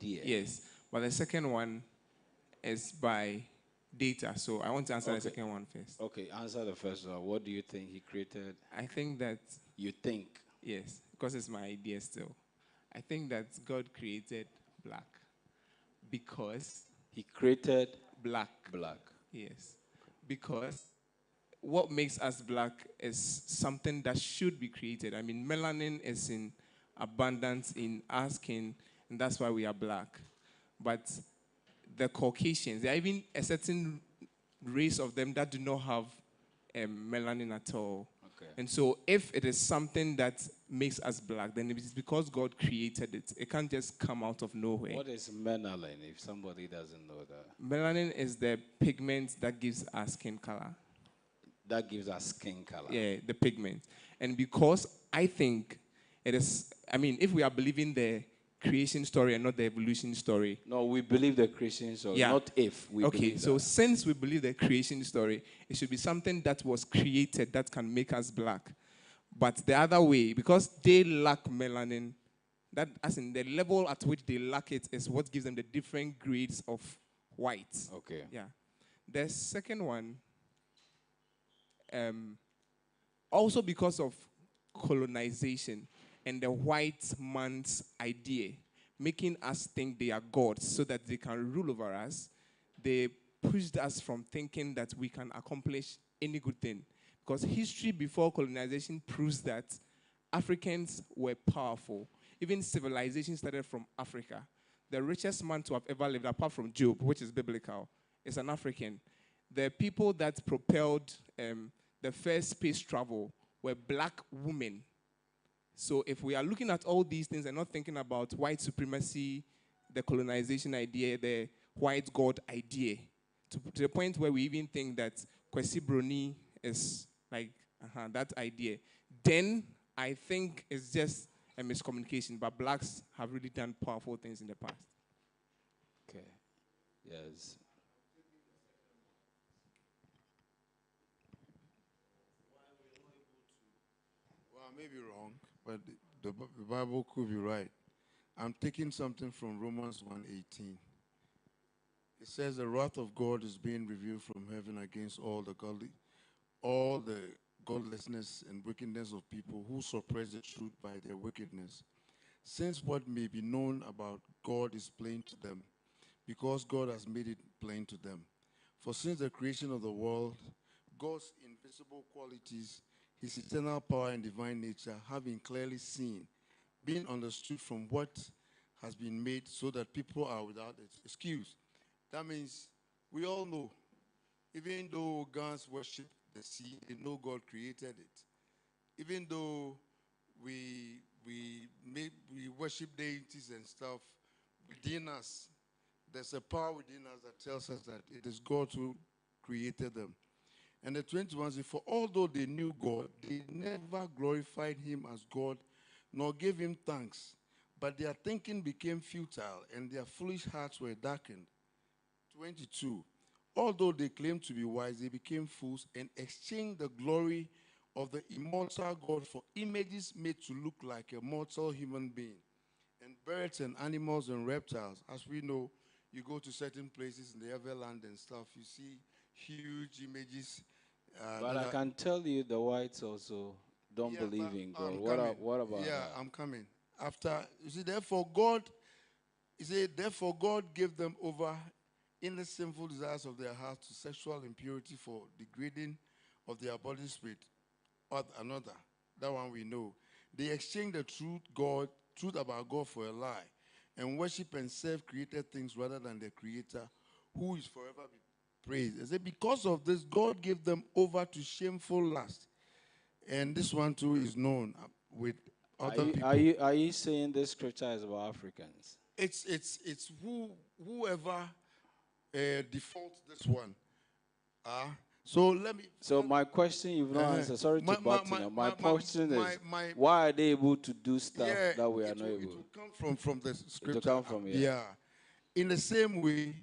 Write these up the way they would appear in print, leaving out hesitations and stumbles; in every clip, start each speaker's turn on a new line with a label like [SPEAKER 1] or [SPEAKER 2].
[SPEAKER 1] idea.
[SPEAKER 2] Yes, but the second one is by data. So I want to answer the second one first.
[SPEAKER 1] Okay, answer the first one. What do you think he created?
[SPEAKER 2] I think that,
[SPEAKER 1] You think?
[SPEAKER 2] yes, because it's my idea still. I think that God created black because
[SPEAKER 1] He created
[SPEAKER 2] black.
[SPEAKER 1] black.
[SPEAKER 2] Yes. Because what makes us black is something that should be created. I mean, melanin is in abundance in our skin, and that's why we are black. But the Caucasians, there are even a certain race of them that do not have melanin at all.
[SPEAKER 1] Okay.
[SPEAKER 2] And so, if it is something that makes us black, then it is because God created it. It can't just come out of nowhere.
[SPEAKER 1] What is melanin, if somebody doesn't know that?
[SPEAKER 2] Melanin is the pigment that gives our skin color.
[SPEAKER 1] That gives us skin color.
[SPEAKER 2] Yeah, the pigment. And because I think it is, I mean, if we are believing the creation story and not the evolution story.
[SPEAKER 1] No, we believe the creation story,
[SPEAKER 2] yeah.
[SPEAKER 1] not if we believe
[SPEAKER 2] so
[SPEAKER 1] that.
[SPEAKER 2] Since we believe the creation story, it should be something that was created that can make us black. But the other way, because they lack melanin, that as in the level at which they lack it is what gives them the different grades of white.
[SPEAKER 1] Okay.
[SPEAKER 2] Yeah. The second one, also because of colonization and the white man's idea, making us think they are gods so that they can rule over us, they pushed us from thinking that we can accomplish any good thing. Because history before colonization proves that Africans were powerful. Even civilization started from Africa. The richest man to have ever lived, apart from Job, which is biblical, is an African. The people that propelled the first space travel were black women. So if we are looking at all these things and not thinking about white supremacy, the colonization idea, the white god idea, to the point where we even think that Kwesi Broni is like that idea, then I think it's just a miscommunication. But blacks have really done powerful things in the past.
[SPEAKER 1] Okay. Yes.
[SPEAKER 3] Well, I may be wrong, but the Bible could be right. I'm taking something from Romans 1:18. It says the wrath of God is being revealed from heaven against all the godlessness and wickedness of people who suppress the truth by their wickedness. Since what may be known about God is plain to them, because God has made it plain to them. For since the creation of the world, God's invisible qualities, his eternal power and divine nature, have been clearly seen, being understood from what has been made, so that people are without excuse. That means we all know, even though gods worship the sea, they know God created it. Even though we worship deities and stuff, within us, there's a power within us that tells us that it is God who created them. And the 21 says, for although they knew God, they never glorified him as God, nor gave him thanks. But their thinking became futile, and their foolish hearts were darkened. 22. Although they claimed to be wise, they became fools and exchanged the glory of the immortal God for images made to look like a mortal human being. And birds and animals and reptiles, as we know, you go to certain places in the Everland and stuff, you see huge images.
[SPEAKER 1] But I can tell you the whites also don't believe in God. What about that?
[SPEAKER 3] I'm coming. After, you see, therefore God gave them over in the sinful desires of their hearts to sexual impurity for degrading of their body spirit. Or another, that one we know. They exchanged the truth about God for a lie, and worship and serve created things rather than the Creator, who is forever be praised. I say because of this, God gave them over to shameful lust, and this one too is known with other people.
[SPEAKER 1] Are you saying this scripture is about Africans?
[SPEAKER 3] It's whoever defaults this one. So let me.
[SPEAKER 1] So my question, you've not answered. Sorry to butt in. My question is, why are they able to do stuff that we are not able?
[SPEAKER 3] It will come from the scripture.
[SPEAKER 1] It will come from here.
[SPEAKER 3] Yeah. In the same way,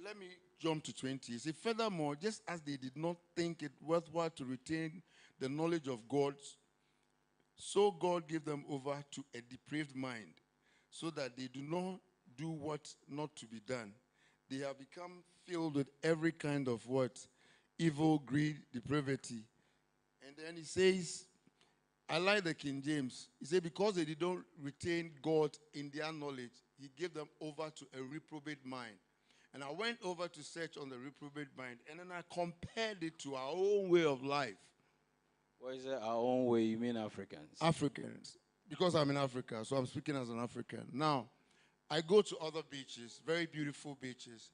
[SPEAKER 3] let me jump to 20. See, furthermore, just as they did not think it worthwhile to retain the knowledge of God, so God gave them over to a depraved mind, so that they do not do what not to be done. They have become filled with every kind of what? Evil, greed, depravity. And then he says, I like the King James. He said, because they didn't retain God in their knowledge, he gave them over to a reprobate mind. And I went over to search on the reprobate mind, and then I compared it to our own way of life.
[SPEAKER 1] What is it, our own way? You mean Africans?
[SPEAKER 3] Africans. Because I'm in Africa, so I'm speaking as an African. Now, I go to other beaches, very beautiful beaches,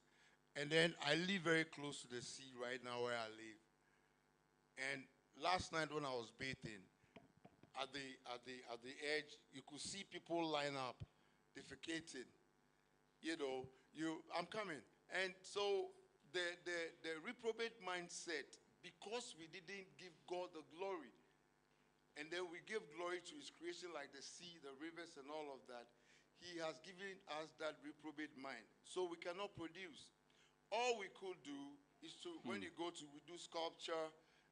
[SPEAKER 3] and then I live very close to the sea right now where I live. And last night when I was bathing, at the edge, you could see people line up, defecating. You know, I'm coming. And so the reprobate mindset, because we didn't give God the glory, and then we give glory to his creation like the sea, the rivers, and all of that, he has given us that reprobate mind. So we cannot produce. All we could do is to, when you go to, we do sculpture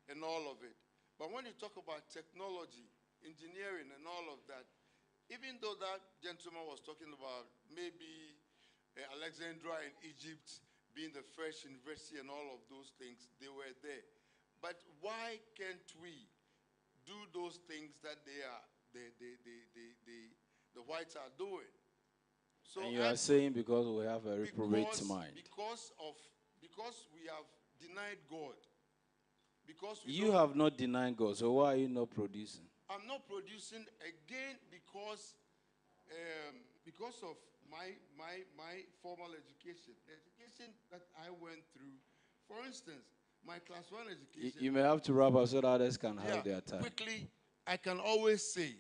[SPEAKER 3] and all of it. But when you talk about technology, engineering, and all of that, even though that gentleman was talking about maybe Alexandria in Egypt being the first university and all of those things, they were there. But why can't we do those things that the whites are doing?
[SPEAKER 1] So and you are saying because we have a reprobate mind.
[SPEAKER 3] Because we have denied God. Because
[SPEAKER 1] you have not denied God, so why are you not producing?
[SPEAKER 3] I'm not producing again because of my formal education. The education that I went through, for instance, my class 1 education.
[SPEAKER 1] You may have to wrap up so that others can have their time.
[SPEAKER 3] Quickly, I can always say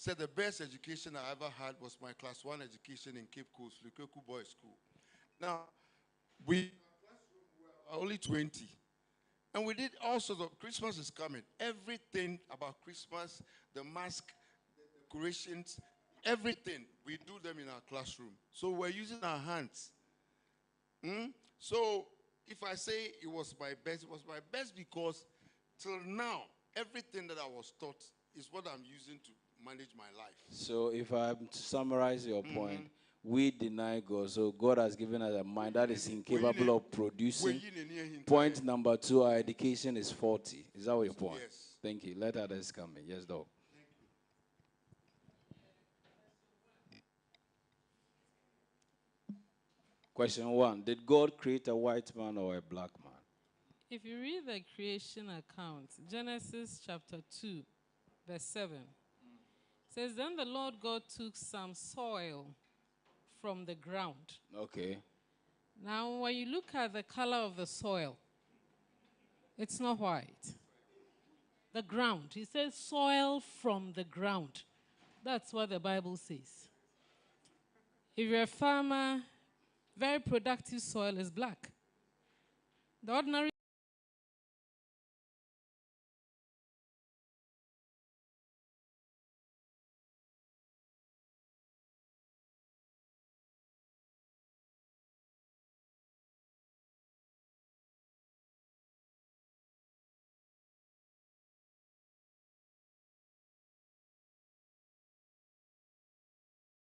[SPEAKER 3] the best education I ever had was my class 1 education in Cape Coast, Lukeku Boys School. Now, we were only 20. And we did all sorts of, Christmas is coming. Everything about Christmas, the mask, the decorations, everything, we do them in our classroom. So we're using our hands. So if I say it was my best because till now, everything that I was taught is what I'm using to manage my life.
[SPEAKER 1] So if I summarize your point, we deny God. So God has given us a mind that is incapable of producing. Point number 2, our education is faulty. Is that what your point?
[SPEAKER 3] Yes.
[SPEAKER 1] Thank you. Let others come in. Yes, dog. Question 1. Did God create a white man or a black man?
[SPEAKER 4] If you read the creation account, Genesis chapter 2, verse 7, says, then the Lord God took some soil from the ground.
[SPEAKER 1] Okay.
[SPEAKER 4] Now, when you look at the color of the soil, it's not white. The ground. He says soil from the ground. That's what the Bible says. If you're a farmer, very productive soil is black. The ordinary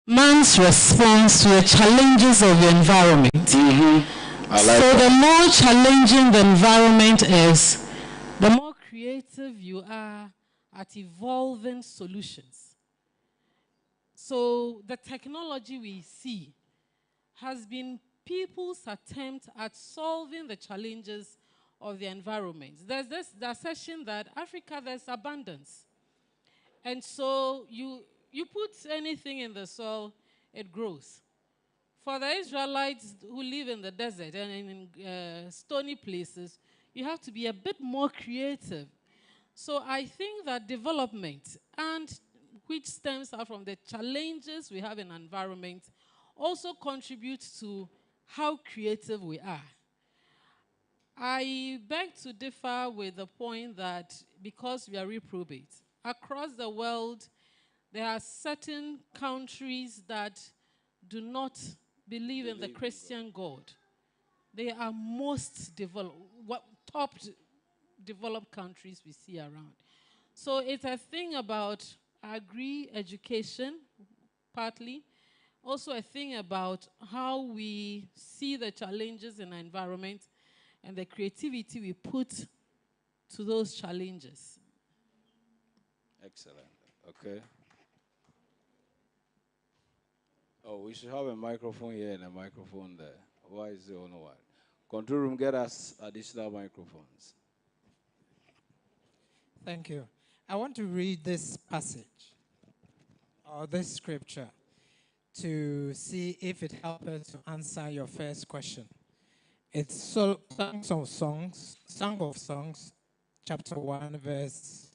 [SPEAKER 4] man's response to the challenges of the environment. So the more challenging the environment is, the more creative you are at evolving solutions. So the technology we see has been people's attempt at solving the challenges of the environment. There's this assertion that Africa, there's abundance. And so you put anything in the soil, it grows. For the Israelites who live in the desert and in stony places, you have to be a bit more creative. So I think that development, and which stems out from the challenges we have in environment, also contributes to how creative we are. I beg to differ with the point that because we are reprobate, across the world, there are certain countries that do not believe in the Christian God. They are most top developed countries we see around. So it's a thing about, I agree, education, partly, also a thing about how we see the challenges in our environment and the creativity we put to those challenges.
[SPEAKER 1] Excellent. Okay. Oh, we should have a microphone here and a microphone there. Why is the only one? Control room, get us additional microphones.
[SPEAKER 5] Thank you. I want to read this passage or this scripture to see if it helps us to answer your first question. It's Song of Songs, chapter 1, verse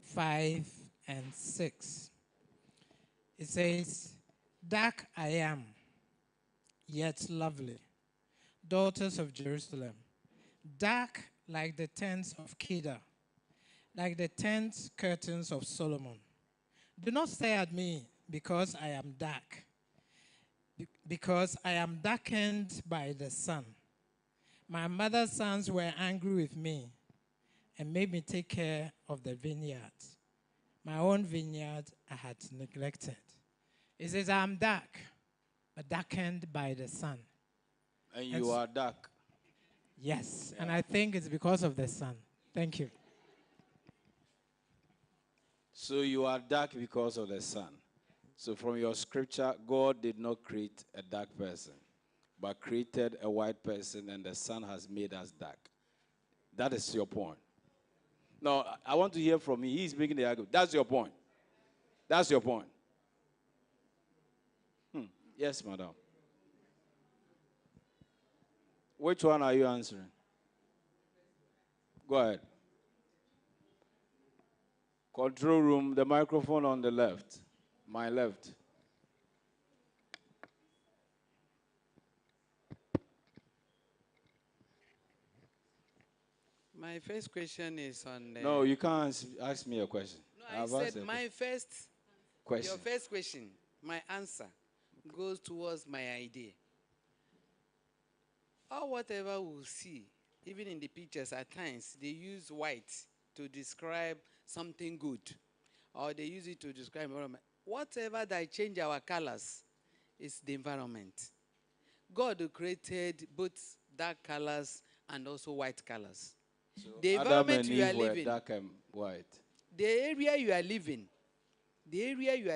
[SPEAKER 5] 5 and 6. It says, "Dark I am, yet lovely, daughters of Jerusalem, dark like the tents of Kedar, like the tent curtains of Solomon. Do not stare at me because I am dark, because I am darkened by the sun. My mother's sons were angry with me and made me take care of the vineyard. My own vineyard I had neglected." It says, "I am dark, but darkened by the sun."
[SPEAKER 1] And you are dark.
[SPEAKER 5] Yes, and I think it's because of the sun. Thank you.
[SPEAKER 1] So you are dark because of the sun. So from your scripture, God did not create a dark person, but created a white person, and the sun has made us dark. That is your point. No, I want to hear from you. He's making the argument. That's your point. That's your point. Yes, madam. Which one are you answering? Go ahead. Control room, the microphone on the left. My left.
[SPEAKER 6] My first question is on the...
[SPEAKER 1] No, you can't ask me a question.
[SPEAKER 6] No, I said my first question. Your first question, my answer goes towards my idea. Or whatever we'll see, even in the pictures at times, they use white to describe something good, or they use it to describe environment. Whatever that change our colors is the environment. God created both dark colors and also white colors.
[SPEAKER 1] So
[SPEAKER 6] the
[SPEAKER 1] Adam
[SPEAKER 6] environment
[SPEAKER 1] and
[SPEAKER 6] you are
[SPEAKER 1] Eve were
[SPEAKER 6] living,
[SPEAKER 1] dark and white.
[SPEAKER 6] the area you are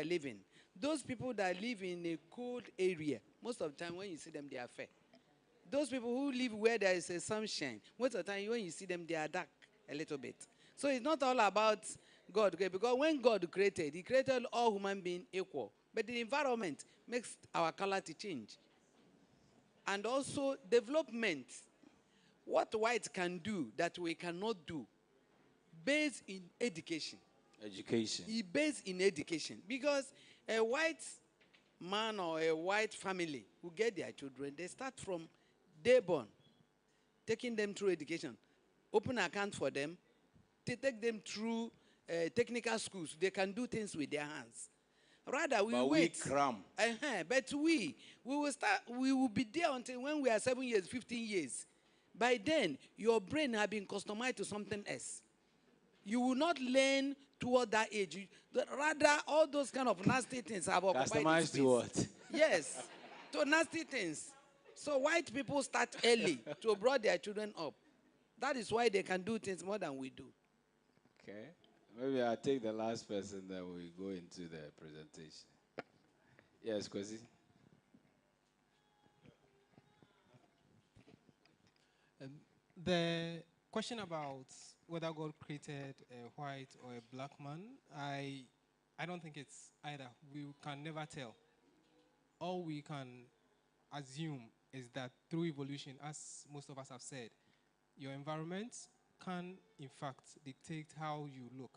[SPEAKER 6] living, those people that live in a cold area, most of the time when you see them, they are fair. Those people who live where there is a sunshine, most of the time when you see them, they are dark a little bit. So it's not all about God, okay? Because when God created, he created all human beings equal. But the environment makes our color to change. And also development. What white can do that we cannot do, based in education.
[SPEAKER 1] Education.
[SPEAKER 6] Based in education. Because a white man or a white family who get their children, they start from day born, taking them through education, open account for them, to take them through technical schools. They can do things with their hands. Rather, we wait.
[SPEAKER 1] We cram.
[SPEAKER 6] But we will be there until when we are 7 years, 15 years. By then, your brain has been customized to something else. You will not learn toward that age. Rather, all those kind of nasty things have occupied
[SPEAKER 1] Customized
[SPEAKER 6] space.
[SPEAKER 1] to what?
[SPEAKER 6] Yes, to nasty things. So white people start early to bring their children up. That is why they can do things more than we do.
[SPEAKER 1] Okay. Maybe I'll take the last person, then we go into the presentation. Yes, Kwesi.
[SPEAKER 7] The question about whether God created a white or a black man, I don't think it's either. We can never tell. All we can assume is that through evolution, as most of us have said, your environment can, in fact, dictate how you look.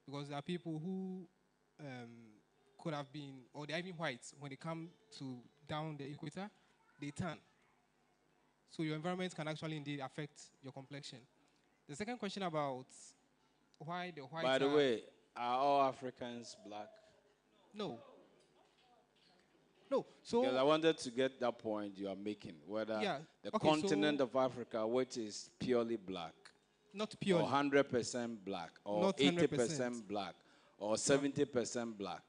[SPEAKER 7] Because there are people who could have been, or they're even white, when they come to down the equator, they tan. So your environment can actually indeed affect your complexion. The second question about why the whites
[SPEAKER 1] By the way, are all Africans black?
[SPEAKER 7] No. No. So
[SPEAKER 1] because I wanted to get that point you are making, whether the continent of Africa, which is purely black,
[SPEAKER 7] not purely,
[SPEAKER 1] or 100% black, or 80% black, or 70% black.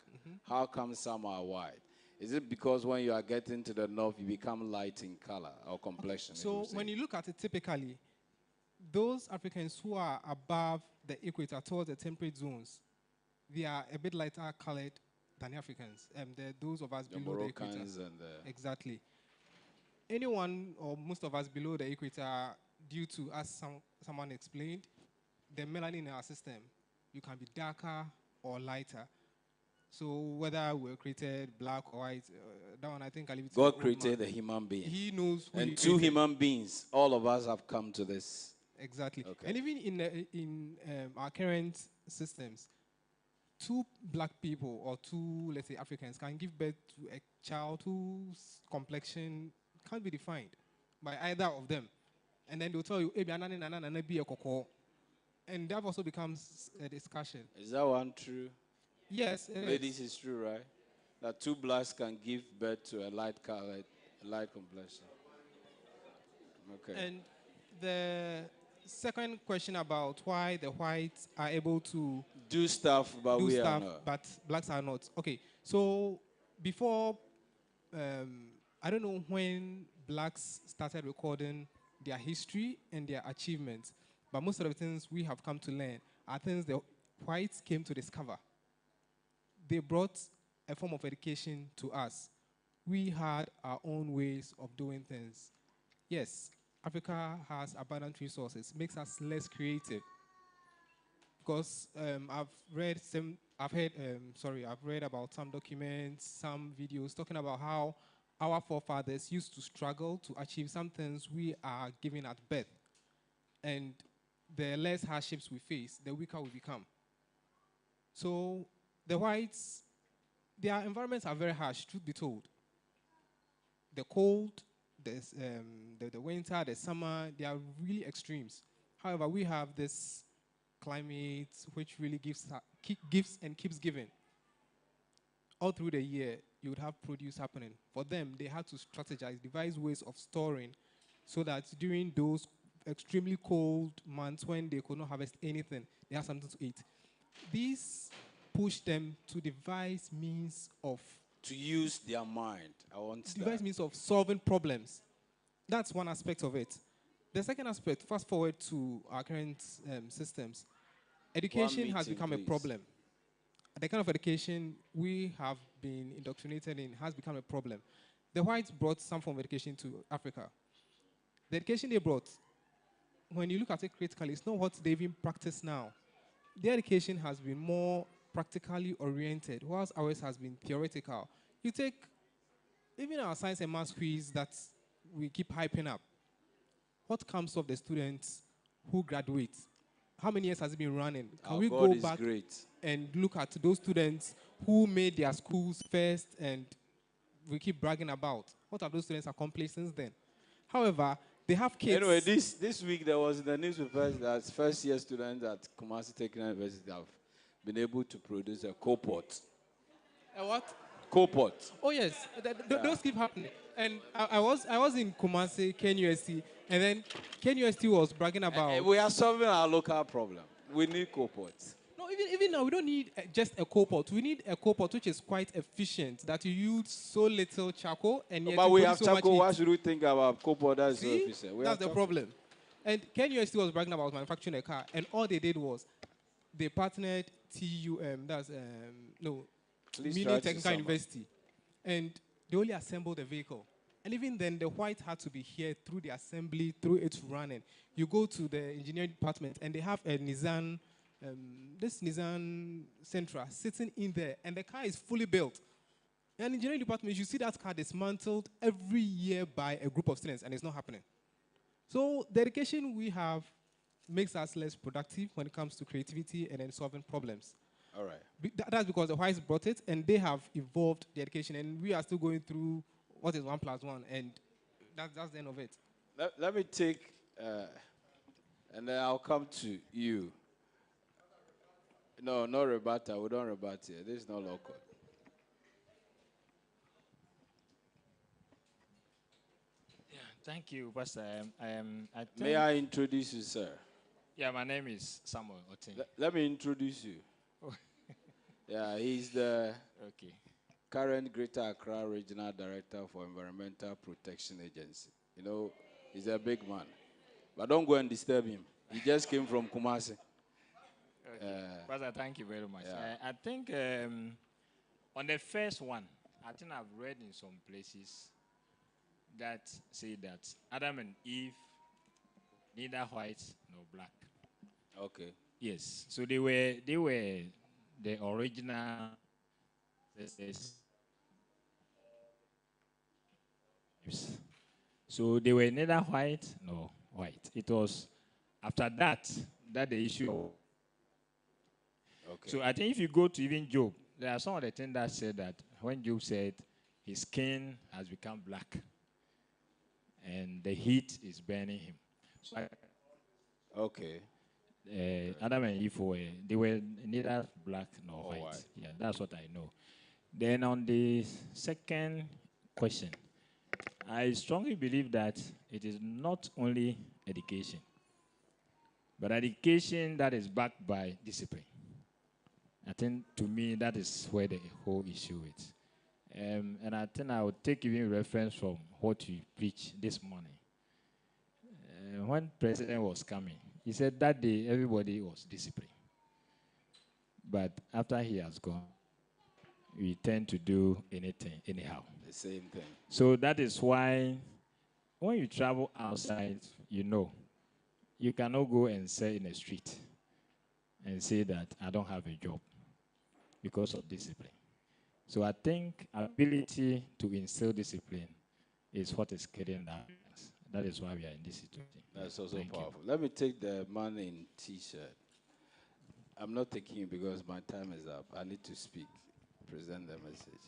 [SPEAKER 1] How come some are white? Is it because when you are getting to the north, you become light in color or complexion?
[SPEAKER 7] So when you look at it typically, those Africans who are above the equator towards the temperate zones, they are a bit lighter colored than Africans. Those of us
[SPEAKER 1] the
[SPEAKER 7] below the equator.
[SPEAKER 1] Moroccans and the...
[SPEAKER 7] Exactly. Anyone or most of us below the equator, due to, as someone explained, the melanin in our system, you can be darker or lighter. So whether we're created black or white, that one I think I'll leave it to
[SPEAKER 1] God
[SPEAKER 7] the old
[SPEAKER 1] created
[SPEAKER 7] man.
[SPEAKER 1] a human being.
[SPEAKER 7] He knows who
[SPEAKER 1] and
[SPEAKER 7] he
[SPEAKER 1] two
[SPEAKER 7] created.
[SPEAKER 1] human beings, all of us have come to this.
[SPEAKER 7] Exactly.
[SPEAKER 1] Okay.
[SPEAKER 7] And even in our current systems, two black people or two, let's say, Africans can give birth to a child whose complexion can't be defined by either of them. And then they'll tell you, be a koko. And that also becomes a discussion.
[SPEAKER 1] Is that one true?
[SPEAKER 7] Yes,
[SPEAKER 1] Ladies, it's true, right? That two blacks can give birth to a light colored, light complexion. Okay.
[SPEAKER 7] And the second question about why the whites are able to
[SPEAKER 1] do stuff, but
[SPEAKER 7] do
[SPEAKER 1] we
[SPEAKER 7] stuff,
[SPEAKER 1] are not.
[SPEAKER 7] but blacks are not. Okay, so before, I don't know when blacks started recording their history and their achievements, but most of the things we have come to learn are things the whites came to discover. They brought a form of education to us. We had our own ways of doing things. Yes, Africa has abundant resources, makes us less creative. Because I've read about some documents, some videos talking about how our forefathers used to struggle to achieve some things we are given at birth. And the less hardships we face, the weaker we become. So the whites, their environments are very harsh, truth be told. The cold, the winter, the summer, they are really extremes. However, we have this climate which really gives and keeps giving. All through the year, you would have produce happening. For them, they had to strategize, devise ways of storing so that during those extremely cold months when they could not harvest anything, they had something to eat. These pushed them to devise means of...
[SPEAKER 1] To use their mind. I want to
[SPEAKER 7] devise means of solving problems. That's one aspect of it. The second aspect, fast forward to our current systems, education has become a problem. The kind of education we have been indoctrinated in has become a problem. The whites brought some form of education to Africa. The education they brought, when you look at it critically, it's not what they even practice now. Their education has been more practically oriented, whilst ours has been theoretical. You take even our science and math quiz that we keep hyping up. What comes of the students who graduate? How many years has it been running? Can we go back and look at those students who made their schools first and we keep bragging about? What have those students accomplished since then? However, they have kids.
[SPEAKER 1] Anyway, this week there was in the newspaper that first-year students at Kumasi Technical University have been able to produce a co-pot.
[SPEAKER 7] A what?
[SPEAKER 1] Co-pot.
[SPEAKER 7] Oh yes, those keep happening. And I was in Kumasi, KNUST, and then KNUST was bragging about...
[SPEAKER 1] we are solving our local problem. We need co-pots.
[SPEAKER 7] No, even now, we don't need just a co-pot. We need a co-pot which is quite efficient, that you use so little charcoal, and yet
[SPEAKER 1] but we have
[SPEAKER 7] so
[SPEAKER 1] charcoal. Why should we think about co-pot that is so
[SPEAKER 7] See?
[SPEAKER 1] efficient?
[SPEAKER 7] That's the problem. And KNUST was bragging about manufacturing a car, and all they did was they partnered Mini Technical University, and they only assembled the vehicle. And even then, the white had to be here through the assembly, through its running. You go to the engineering department, and they have a Nissan, this Nissan Sentra sitting in there, and the car is fully built. And engineering department, you see that car dismantled every year by a group of students, and it's not happening. So the education we have makes us less productive when it comes to creativity and then solving problems.
[SPEAKER 1] All right.
[SPEAKER 7] That's because the whites brought it, and they have evolved the education, and we are still going through what is 1 + 1, and that's the end of it.
[SPEAKER 1] Let me take, and then I'll come to you. No, no rebuttal. We don't rebut here. This is not local.
[SPEAKER 8] Yeah, thank you, Pastor.
[SPEAKER 1] May I introduce you, sir?
[SPEAKER 8] Yeah, my name is Samuel Otin.
[SPEAKER 1] Let me introduce you. Yeah, he's the...
[SPEAKER 8] Okay.
[SPEAKER 1] current Greater Accra Regional Director for Environmental Protection Agency. You know, he's a big man. But don't go and disturb him. He just came from Kumasi.
[SPEAKER 8] Okay. Pastor, thank you very much.
[SPEAKER 1] Yeah.
[SPEAKER 8] I think on the first one, I think I've read in some places that say that Adam and Eve, neither white nor black.
[SPEAKER 1] Okay.
[SPEAKER 8] Yes. So they were the original ancestors. So they were neither white nor white. It was after that the issue.
[SPEAKER 1] Okay.
[SPEAKER 8] So I think if you go to even Job, there are some of the things that said that when Job said his skin has become black and the heat is burning him. So
[SPEAKER 1] Okay.
[SPEAKER 8] Adam and Eve they were neither black nor white. Yeah, that's what I know. Then on the second question, I strongly believe that it is not only education, but education that is backed by discipline. I think, to me, that is where the whole issue is. And I think I would take even reference from what you preached this morning. When President was coming, he said that day everybody was disciplined. But after he has gone, we tend to do anything, anyhow.
[SPEAKER 1] The same thing.
[SPEAKER 8] So that is why when you travel outside, you cannot go and say in the street and say that I don't have a job because of discipline. So I think ability to instill discipline is what is killing that. That is why we are in this situation.
[SPEAKER 1] That's also
[SPEAKER 8] Thank
[SPEAKER 1] powerful. Let me take the man in T-shirt. I'm not taking it because my time is up. I need to speak, present the message.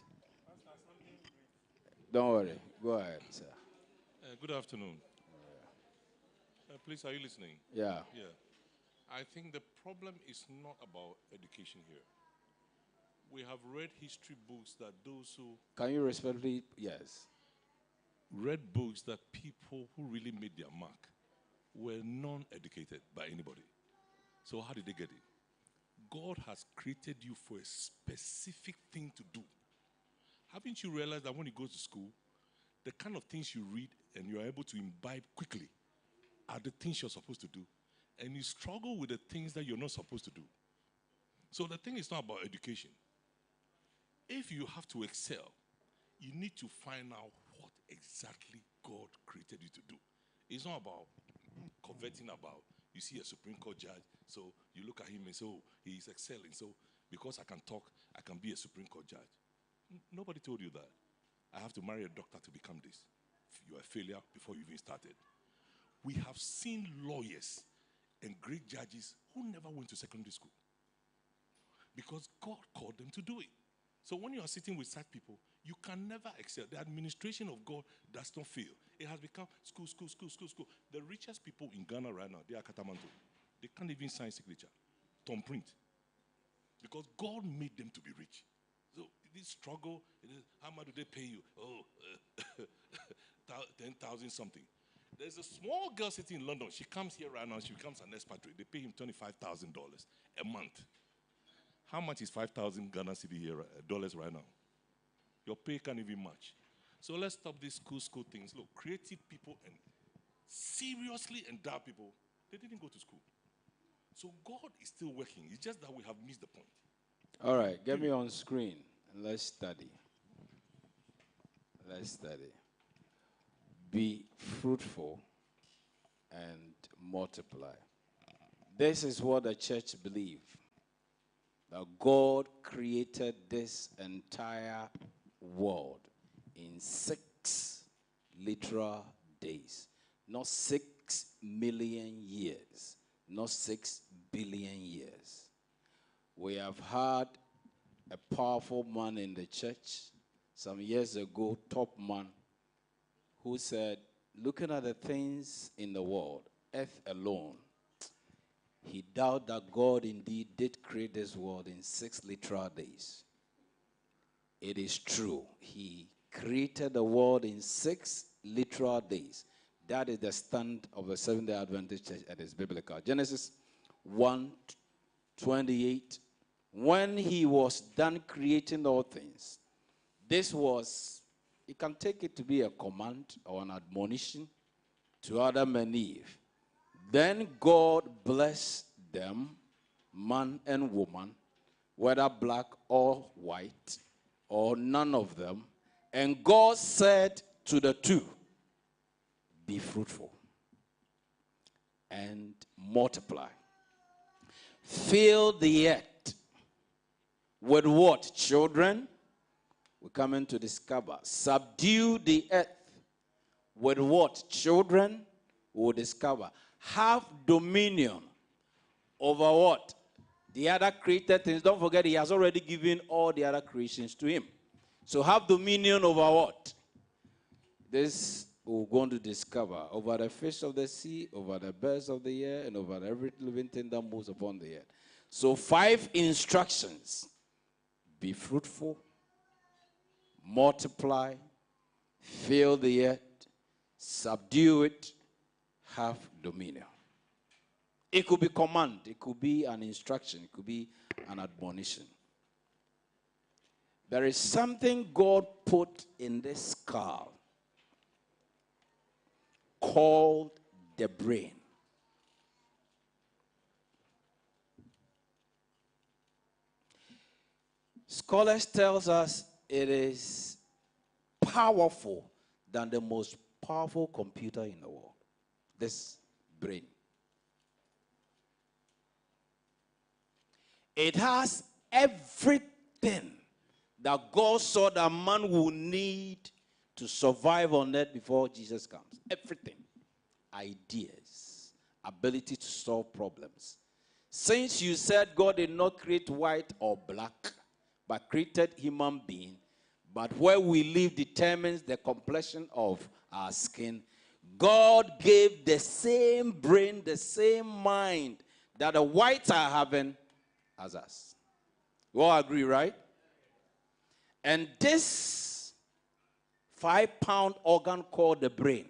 [SPEAKER 1] Don't worry. Go ahead, sir.
[SPEAKER 9] Good afternoon. Please, are you listening?
[SPEAKER 1] Yeah.
[SPEAKER 9] Yeah. I think the problem is not about education here. We have read history books that those who...
[SPEAKER 1] Can you respectfully? Yes.
[SPEAKER 9] Read books that people who really made their mark were non-educated by anybody. So how did they get it? God has created you for a specific thing to do. Haven't you realized that when you go to school, the kind of things you read and you are able to imbibe quickly are the things you're supposed to do, and you struggle with the things that you're not supposed to do. So the thing is not about education. If you have to excel, you need to find out what exactly God created you to do. It's not about coveting about, you see a Supreme Court judge, so you look at him and say, oh, he's excelling, so because I can talk, I can be a Supreme Court judge. Nobody told you that. I have to marry a doctor to become this. You're a failure before you even started. We have seen lawyers and great judges who never went to secondary school because God called them to do it. So when you are sitting with such people, you can never excel. The administration of God does not fail. It has become school. The richest people in Ghana right now, they are Katamanto. They can't even sign signature. Tom print. Because God made them to be rich. So this struggle, how much do they pay you? Oh, 10,000 something. There's a small girl sitting in London. She comes here right now. She becomes an expatriate. They pay him $25,000 a month. How much is 5,000 Ghana cedi here, dollars right now? Your pay can't even match. So let's stop these school things. Look, creative people and seriously endowed people, they didn't go to school. So God is still working. It's just that we have missed the point.
[SPEAKER 1] All right, get me on screen and let's study. Let's study. Be fruitful and multiply. This is what the church believes. That God created this entire world in 6 literal days. Not 6 million years. Not 6 billion years. We have had a powerful man in the church some years ago, top man, who said, looking at the things in the world, earth alone, he doubted that God indeed did create this world in 6 literal days. It is true. He created the world in 6 literal days. That is the stand of the Seventh-day Adventist Church, and it's biblical. Genesis 1:28. When he was done creating all things, This was, you can take it to be a command or an admonition to Adam and Eve. Then God blessed them, man and woman, whether black or white, or none of them. And God said to the two, be fruitful and multiply. Fill the earth with what? Children. We're coming to discover. Subdue the earth with what? Children. We'll discover. Have dominion over what? The other created things. Don't forget, he has already given all the other creations to him. So have dominion over what? This we're going to discover. Over the fish of the sea, over the birds of the air, and over every living thing that moves upon the earth. So 5 instructions. Be fruitful, multiply, fill the earth, subdue it, have dominion. It could be command, it could be an instruction, it could be an admonition. There is something God put in this skull called the brain. Scholars tells us it is powerful than the most powerful computer in the world. This brain. It has everything that God saw that man will need to survive on earth before Jesus comes. Everything. Ideas. Ability to solve problems. Since you said God did not create white or black, but created human being, but where we live determines the complexion of our skin, God gave the same brain, the same mind that the whites are having as us. You all agree, right? And this 5-pound organ called the brain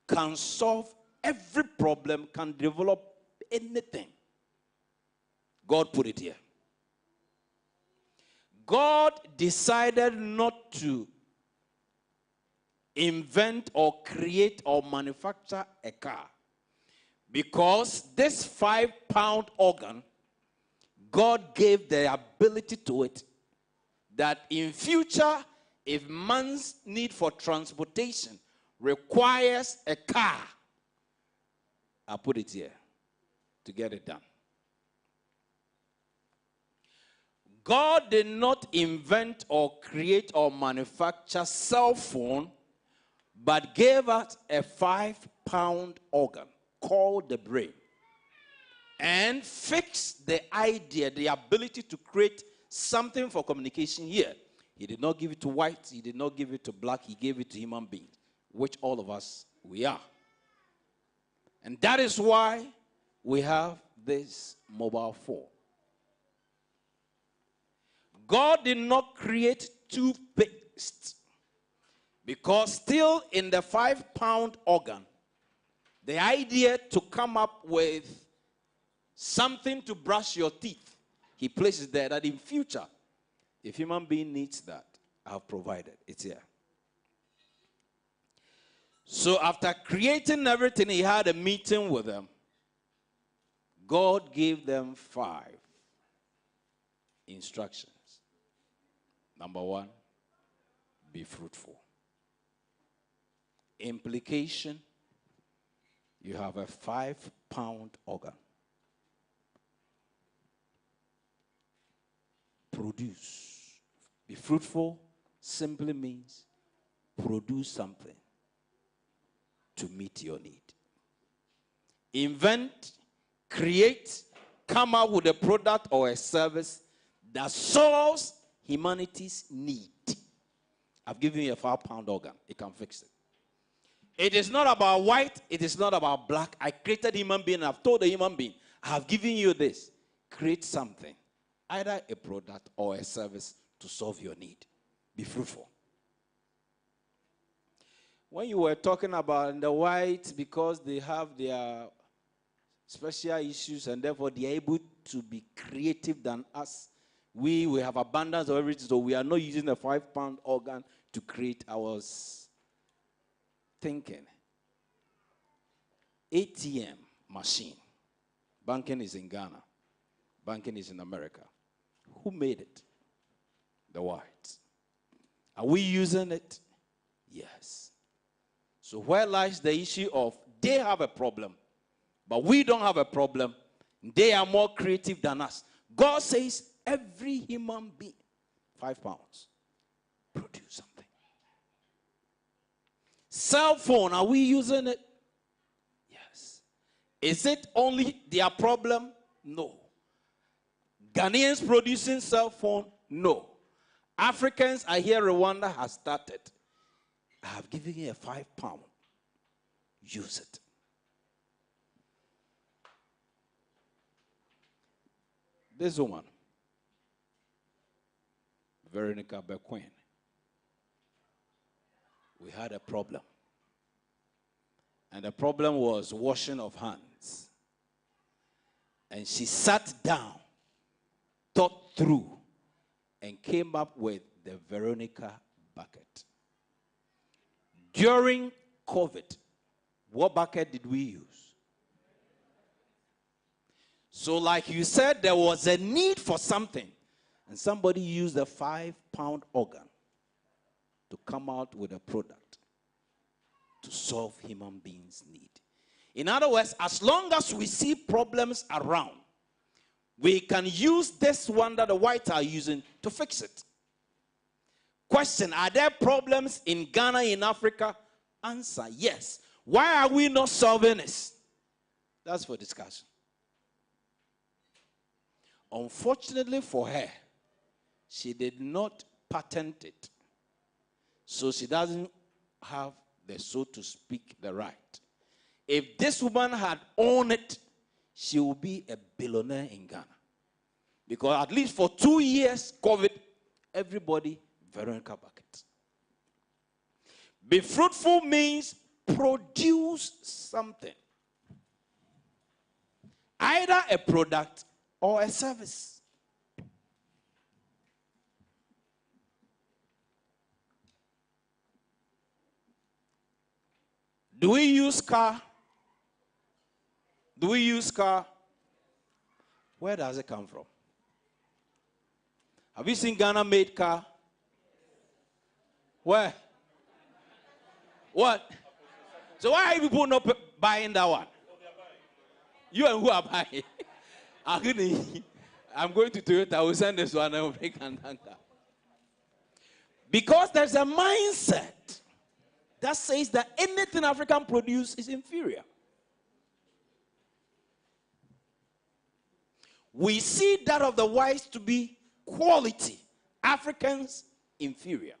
[SPEAKER 1] can solve every problem, can develop anything. God put it here. God decided not to invent or create or manufacture a car because this 5-pound organ, God gave the ability to it that in future, if man's need for transportation requires a car, I'll put it here to get it done. God did not invent or create or manufacture cell phone, but gave us a 5-pound organ called the brain and fixed the idea, the ability to create something for communication here. He did not give it to white, he did not give it to black, he gave it to human beings, which all of us, we are. And that is why we have this mobile phone. God did not create toothpaste because still in the 5-pound organ, the idea to come up with something to brush your teeth, he places there that in future, if human being needs that, I have provided. It's here. So after creating everything, he had a meeting with them. God gave them 5 instructions. Number 1, be fruitful. Implication, you have a 5-pound organ. Produce. Be fruitful simply means produce something to meet your need. Invent, create, come up with a product or a service that solves humanity's need. I've given you a 5-pound organ. It can fix it. It is not about white. It is not about black. I created human being. I've told the human being, I have given you this. Create something. Either a product or a service to solve your need. Be fruitful. When you were talking about the whites, because they have their special issues and therefore they are able to be creative than us, We have abundance of everything, so we are not using the 5-pound organ to create our thinking. ATM machine. Banking is in Ghana. Banking is in America. Who made it? The whites. Are we using it? Yes. So where lies the issue of they have a problem, but we don't have a problem. They are more creative than us. God says every human being, 5 pounds, produce something. Cell phone, are we using it? Yes. Is it only their problem? No. Ghanaians producing cell phone? No. Africans, I hear Rwanda has started. I have given you a 5 pound. Use it. This woman, Veronica Bequin, we had a problem. And the problem was washing of hands. And she sat down, thought through, and came up with the Veronica bucket. During COVID, what bucket did we use? So like you said, there was a need for something. And somebody used a 5-pound organ to come out with a product to solve human beings' need. In other words, as long as we see problems around, we can use this one that the whites are using to fix it. Question, are there problems in Ghana, in Africa? Answer, yes. Why are we not solving this? That's for discussion. Unfortunately for her, she did not patent it. So she doesn't have the, so to speak, the right. If this woman had owned it, she would be a billionaire in Ghana. Because at least for 2 years, COVID, everybody, Veronica bucket. Be fruitful means produce something. Either a product or a service. Do we use car? Do we use car? Where does it come from? Have you seen Ghana-made car? Where? What? So why are people not buying that one? You and who are buying? I'm going to Toyota. I will send this one. I will bring Kandanga. Because there's a mindset that says that anything African produce is inferior. We see that of the whites to be quality. Africans, inferior.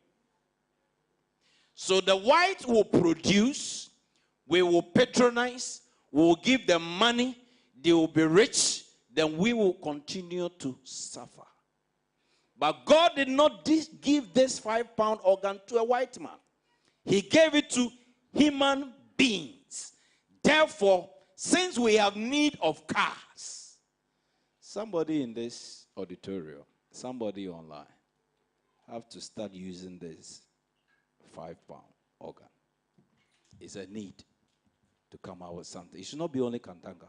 [SPEAKER 1] So the whites will produce, we will patronize, we will give them money, they will be rich, then we will continue to suffer. But God did not give this 5-pound organ to a white man. He gave it to human beings. Therefore, since we have need of cars, somebody in this auditorium, somebody online, have to start using this 5-pound organ. It's a need to come out with something. It should not be only Kantanga.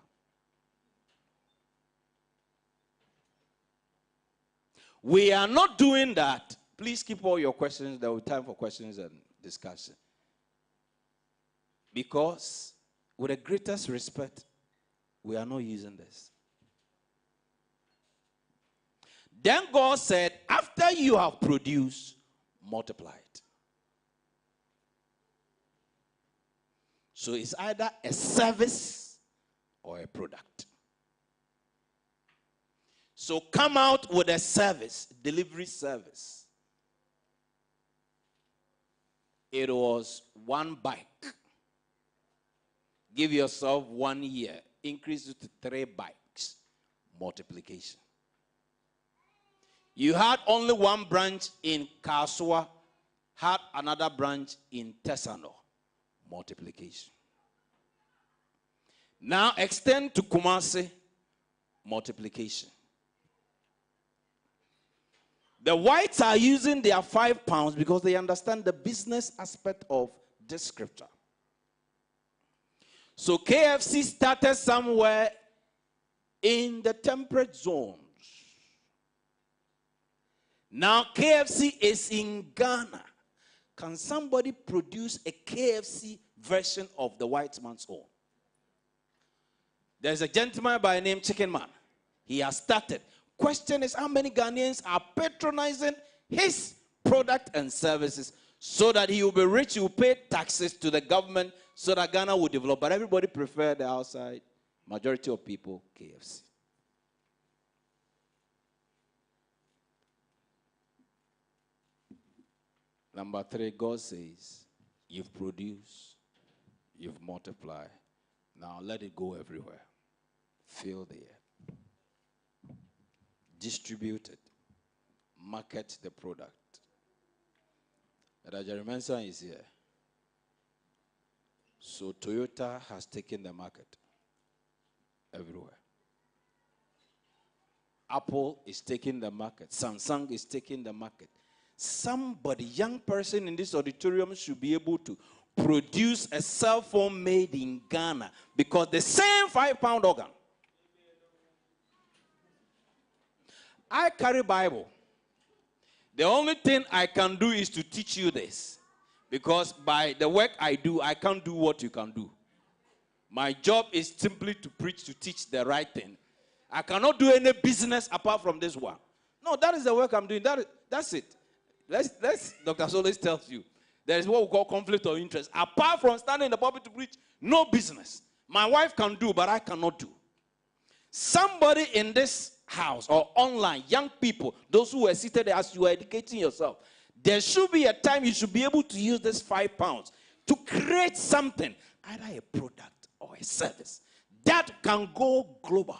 [SPEAKER 1] We are not doing that. Please keep all your questions. There will be time for questions and discussion. Because, with the greatest respect, we are not using this. Then God said, after you have produced, multiply it. So it's either a service or a product. So come out with a service, delivery service. It was 1 bike. Give yourself 1 year. Increase it to 3 bikes. Multiplication. You had only 1 branch in Kasua, had another branch in Tesano. Multiplication. Now extend to Kumasi. Multiplication. The whites are using their £5 because they understand the business aspect of this scripture. So KFC started somewhere in the temperate zones. Now KFC is in Ghana. Can somebody produce a KFC version of the white man's own? There's a gentleman by the name Chicken Man. He has started. Question is, how many Ghanaians are patronizing his product and services so that he will be rich, he will pay taxes to the government so that Ghana will develop. But everybody prefer the outside, majority of people, KFC. Number 3, God says, you've produced, you've multiplied. Now let it go everywhere. Fill the air. Distribute it. Market the product. Jeremy is here. So Toyota has taken the market everywhere. Apple is taking the market. Samsung is taking the market. Somebody, young person in this auditorium should be able to produce a cell phone made in Ghana because the same £5 organ. I carry Bible. The only thing I can do is to teach you this. Because by the work I do, I can't do what you can do. My job is simply to preach, to teach the right thing. I cannot do any business apart from this one. No, that is the work I'm doing. That's it. Let's Dr. Solis tells you. There is what we call conflict of interest. Apart from standing in the pulpit to preach, no business. My wife can do, but I cannot do. Somebody in this house or online, young people, those who are seated there as you are educating yourself, there should be a time you should be able to use this £5 to create something, either a product or a service, that can go global.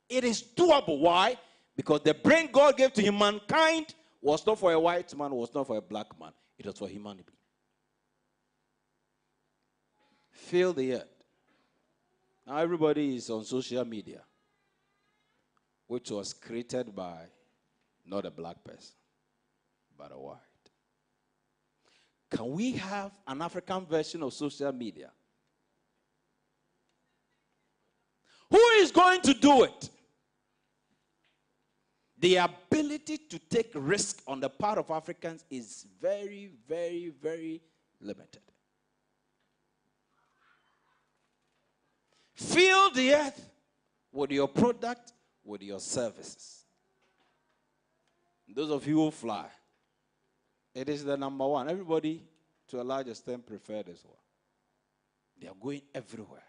[SPEAKER 1] It is doable. Why? Because the brain God gave to humankind was not for a white man, was not for a black man. It was for humanity. Fill the earth. Now everybody is on social media, which was created by not a black person, but a white. Can we have an African version of social media? Who is going to do it? The ability to take risk on the part of Africans is very, very, very limited. Fill the earth with your product, with your services. Those of you who fly, it is the number one. Everybody, to a large extent, prefer this one. They are going everywhere.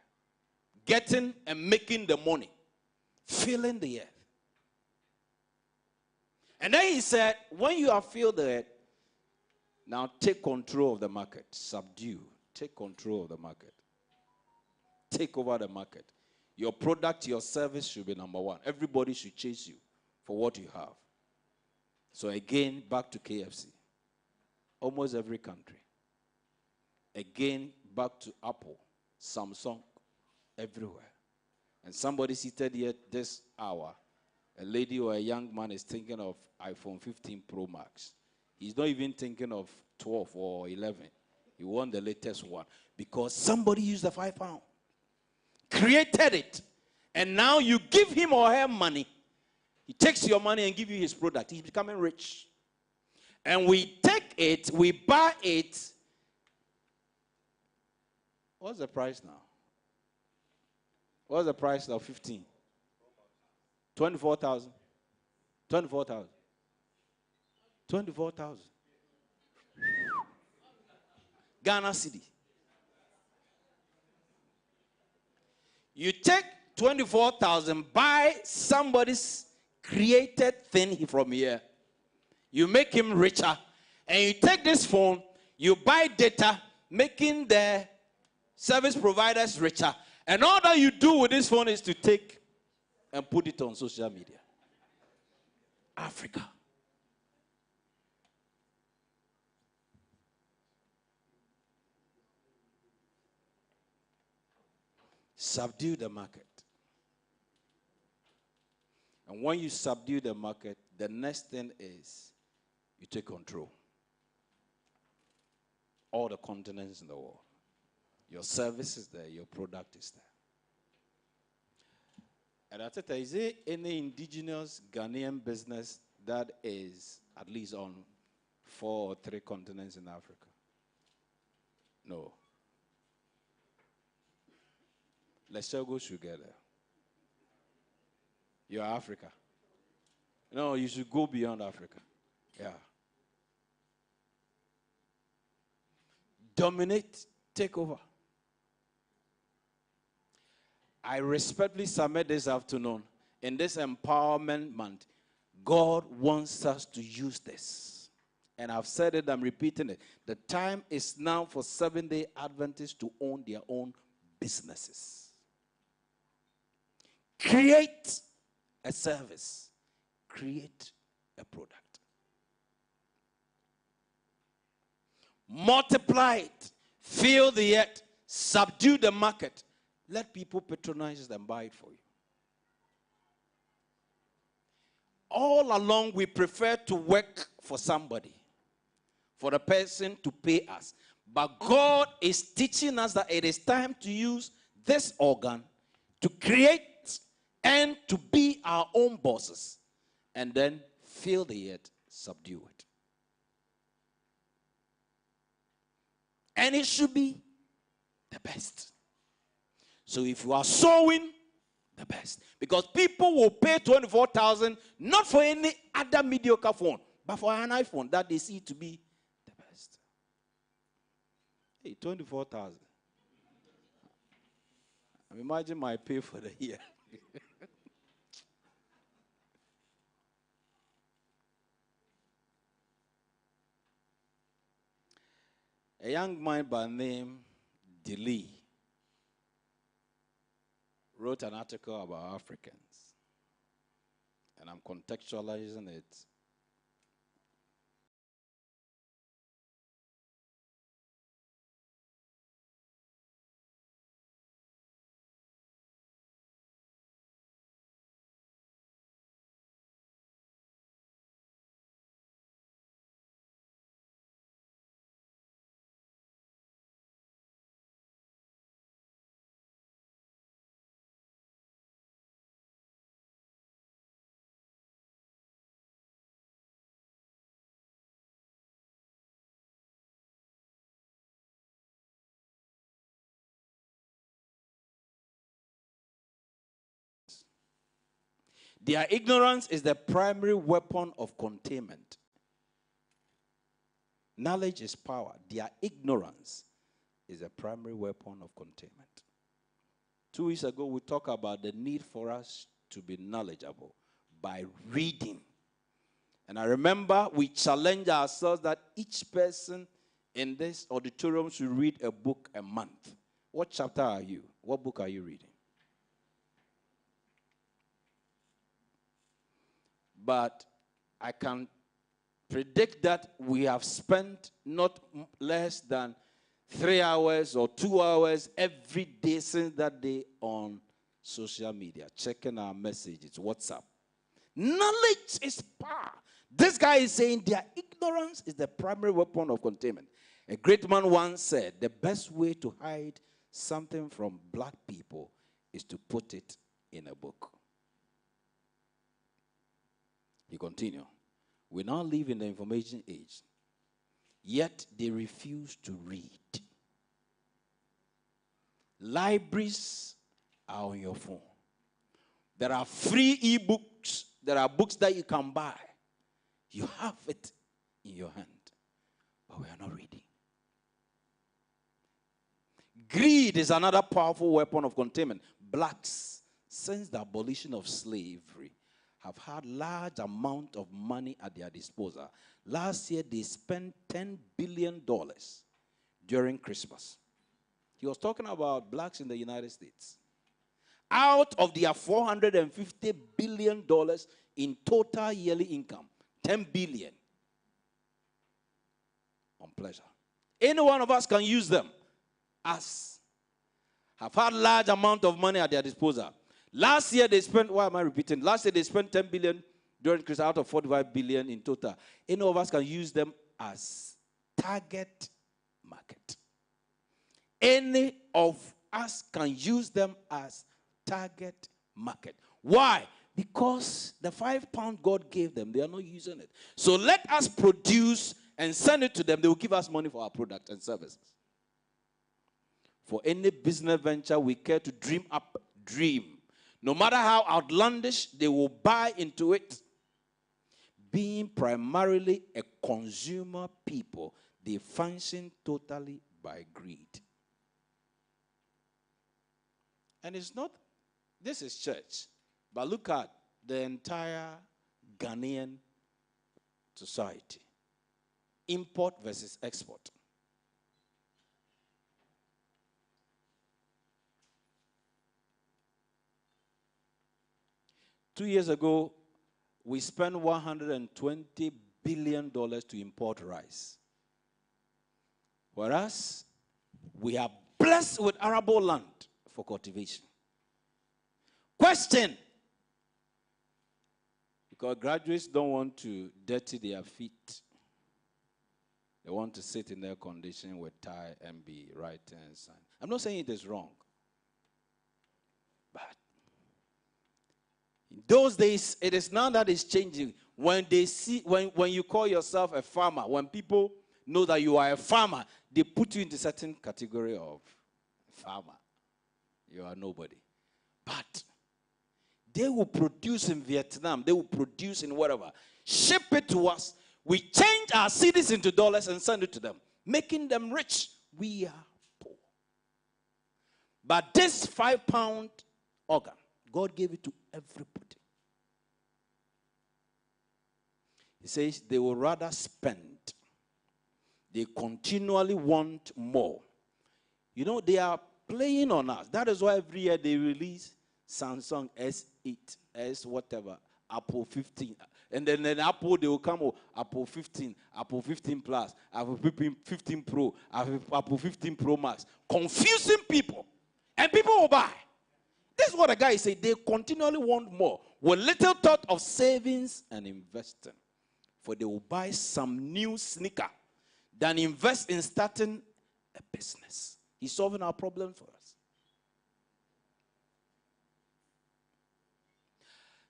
[SPEAKER 1] Getting and making the money. Filling the earth. And then he said, when you have filled the earth, now take control of the market. Subdue. Take control of the market. Take over the market. Your product, your service should be number one. Everybody should chase you for what you have. So again, back to KFC. Almost every country. Again, back to Apple, Samsung, everywhere. And somebody seated here this hour, a lady or a young man is thinking of iPhone 15 Pro Max. He's not even thinking of 12 or 11. He wants the latest one because somebody used the £5, created it, and now you give him or her money. He takes your money and gives you his product. He's becoming rich. And we take it, we buy it. What's the price now? What's the price of 15? 24,000. 24,000. 24,000. Ghana City. You take 24,000, buy somebody's created thing from here. You make him richer. And you take this phone, you buy data, making the service providers richer. And all that you do with this phone is to take and put it on social media. Africa. Subdue the market. And when you subdue the market, the next thing is you take control. All the continents in the world. Your service is there, your product is there. And Ateta, is there any indigenous Ghanaian business that is at least on 4 or 3 continents in Africa? No. Let's all go together. You're Africa. No, you should go beyond Africa. Yeah. Dominate, take over. I respectfully submit this afternoon, in this empowerment month, God wants us to use this. And I've said it, I'm repeating it. The time is now for Seventh-day Adventists to own their own businesses. Create a service. Create a product. Multiply it. Fill the earth. Subdue the market. Let people patronize it and buy it for you. All along, we prefer to work for somebody, for the person to pay us. But God is teaching us that it is time to use this organ to create and to be our own bosses. And then fill the earth, subdue it. And it should be the best. So if you are sowing, the best. Because people will pay 24,000 not for any other mediocre phone, but for an iPhone that they see to be the best. Hey, 24,000. Imagine my pay for the year. A young man by name Dili wrote an article about Africans. And I'm contextualizing it. Their ignorance is the primary weapon of containment. Knowledge is power. Their ignorance is a primary weapon of containment. 2 weeks ago, we talked about the need for us to be knowledgeable by reading. And I remember we challenged ourselves that each person in this auditorium should read a book a month. What chapter are you? What book are you reading? But I can predict that we have spent not less than 3 hours or 2 hours every day since that day on social media, checking our messages, WhatsApp. Knowledge is power. This guy is saying their ignorance is the primary weapon of containment. A great man once said, the best way to hide something from black people is to put it in a book. He continued, we now live in the information age, yet they refuse to read. Libraries are on your phone. There are free e-books. There are books that you can buy. You have it in your hand, but we are not reading. Greed is another powerful weapon of containment. Blacks, since the abolition of slavery, have had large amount of money at their disposal. Last year, they spent $10 billion during Christmas. He was talking about blacks in the United States. Out of their $450 billion in total yearly income, $10 billion on pleasure. Any one of us can use them. Us have had large amount of money at their disposal. Last year they spent, why am I repeating? Last year they spent 10 billion during Christmas out of 45 billion in total. Any of us can use them as target market. Any of us can use them as target market. Why? Because the £5 God gave them, they are not using it. So let us produce and send it to them. They will give us money for our product and services. For any business venture we care to dream up, dream. No matter how outlandish, they will buy into it. Being primarily a consumer people, they function totally by greed. And it's not, this is church, but look at the entire Ghanaian society. Import versus export. Two years ago, we spent $120 billion to import rice. Whereas we are blessed with arable land for cultivation. Question. Because graduates don't want to dirty their feet. They want to sit in their condition with tie and be writing and signing. I'm not saying it is wrong. But in those days, it is now that it's changing. When they see, when you call yourself a farmer, when people know that you are a farmer, they put you into a certain category of farmer. You are nobody. But they will produce in Vietnam. They will produce in whatever. Ship it to us. We change our cedis into dollars and send it to them, making them rich. We are poor. But this £5 organ, God gave it to everybody. He says they will rather spend. They continually want more. You know, they are playing on us. That is why every year they release Samsung S8, S whatever, Apple 15. And then Apple, they will come, Apple 15, Apple 15 Plus, Apple 15 Pro, Apple 15 Pro Max. Confusing people. And people will buy. This is what the guy said. They continually want more. With little thought of savings and investing. For they will buy some new sneaker than invest in starting a business. He's solving our problem for us.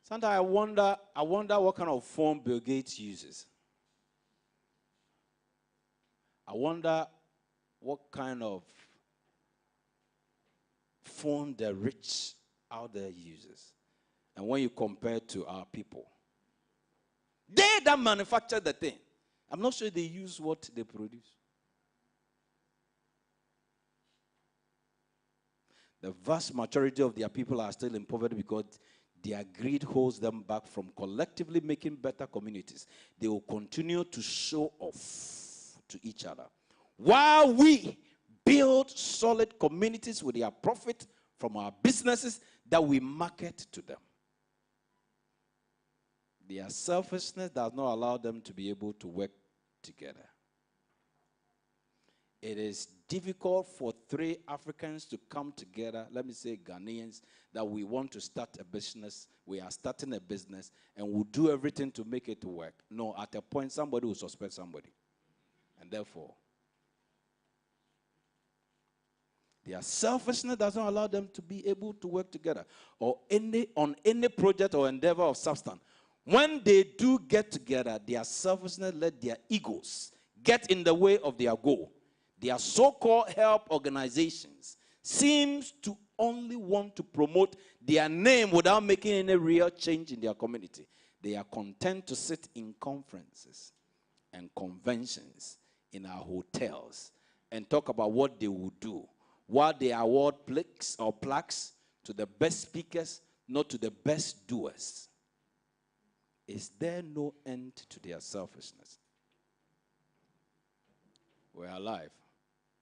[SPEAKER 1] Sometimes I wonder what kind of phone Bill Gates uses. I wonder what kind of phone the rich out there uses. And when you compare to our people, they that manufacture the thing, I'm not sure they use what they produce. The vast majority of their people are still in poverty because their greed holds them back from collectively making better communities. They will continue to show off to each other, while we build solid communities with their profit from our businesses that we market to them. Their selfishness does not allow them to be able to work together. It is difficult for three Africans to come together, let me say Ghanaians, that we want to start a business, we are starting a business, and we'll do everything to make it work. No, at a point, somebody will suspect somebody. And therefore, their selfishness doesn't allow them to be able to work together or on any project or endeavor of substance. When they do get together, their selfishness let their egos get in the way of their goal. Their so-called help organizations seems to only want to promote their name without making any real change in their community. They are content to sit in conferences and conventions in our hotels and talk about what they will do, while they award plaques to the best speakers, not to the best doers. Is there no end to their selfishness? We're alive.